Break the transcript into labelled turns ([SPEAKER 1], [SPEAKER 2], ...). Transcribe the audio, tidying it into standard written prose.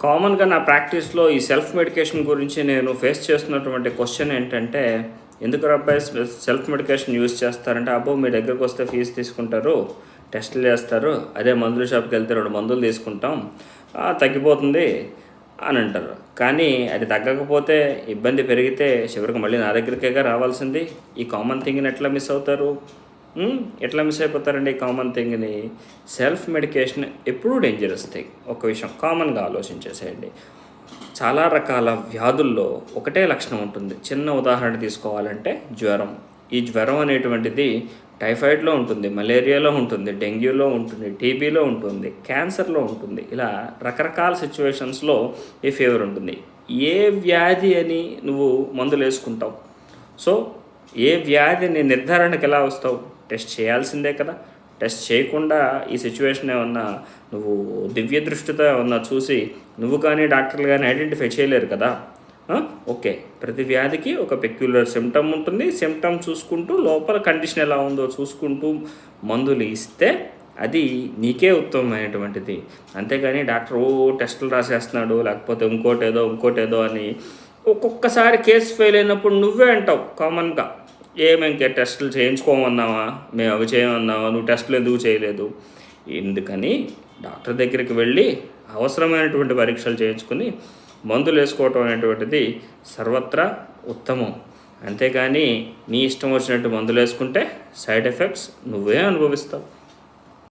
[SPEAKER 1] కామన్‌గా నా ప్రాక్టీస్‌లో ఈ సెల్ఫ్ మెడికేషన్ గురించి నేను ఫేస్ చేస్తున్నటువంటి క్వెషన్ ఏంటంటే, ఎందుకురా అబ్బాయి సెల్ఫ్ మెడికేషన్ యూజ్ చేస్తారంటే, అబ్బో! మీ దగ్గరకొస్తే ఫీజు తీసుకుంటారు, టెస్టులు చేస్తారు. అదే మందుల షాప్‌కెళ్తే 2 మందులు తీసుకుంటాం. తగ్గిపోతుంది అని అంటారు. కానీ అది తగ్గకపోతే, ఇబ్బంది పెరిగితే చివరికి మళ్ళీ నా దగ్గరికేగా రావాల్సింది. ఈ కామన్ థింగ్‌ని ఎట్లా మిస్ అవుతారు? ఎట్లా మిస్ అయిపోతారండి ఈ కామన్ థింగ్‌ని? సెల్ఫ్ మెడికేషన్ ఎప్పుడూ డేంజరస్ థింగ్. ఒక విషయం కామన్‌గా ఆలోచించేసేయండి. చాలా రకాల వ్యాధుల్లో ఒకటే లక్షణం ఉంటుంది. చిన్న ఉదాహరణ తీసుకోవాలంటే జ్వరం. ఈ జ్వరం అనేటువంటిది టైఫాయిడ్‌లో ఉంటుంది, మలేరియాలో ఉంటుంది, డెంగ్యూలో ఉంటుంది, టీబీలో ఉంటుంది, క్యాన్సర్‌లో ఉంటుంది. ఇలా రకరకాల సిట్యుయేషన్స్‌లో ఈ ఫీవర్ ఉంటుంది. ఏ వ్యాధి అని నువ్వు మందులేసుకుంటావు? సో, ఏ వ్యాధిని నిర్ధారణకు ఎలా వస్తావు? టెస్ట్ చేయాల్సిందే కదా! టెస్ట్ చేయకుండా ఈ సిట్యుయేషన్ ఏమన్నా నువ్వు దివ్య దృష్టితో ఏమన్నా చూసి నువ్వు కానీ డాక్టర్లు కానీ ఐడెంటిఫై చేయలేరు కదా. ఓకే, ప్రతి వ్యాధికి ఒక పెక్యులర్ సిమ్టమ్ ఉంటుంది. సిమ్టమ్ చూసుకుంటూ లోపల కండిషన్ ఎలా ఉందో చూసుకుంటూ మందులు ఇస్తే అది నీకే ఉత్తమమైనటువంటిది. అంతేగాని డాక్టర్ టెస్టులు రాసేస్తున్నాడు, లేకపోతే ఇంకోటేదో అని ఒక్కొక్కసారి కేసు ఫెయిల్ అయినప్పుడు నువ్వే అంటావు కామన్గా, ఇంకే టెస్టులు చేయించుకోమన్నావా, మేము అవి చేయమన్నావా, నువ్వు టెస్టులు ఎందుకు చేయలేదు? ఎందుకని డాక్టర్ దగ్గరికి వెళ్ళి అవసరమైనటువంటి పరీక్షలు చేయించుకుని మందులు వేసుకోవటం అనేటువంటిది సర్వత్రా ఉత్తమం. అంతేగాని నీ ఇష్టం వచ్చినట్టు మందులు వేసుకుంటే సైడ్ ఎఫెక్ట్స్ నువ్వే అనుభవిస్తావు.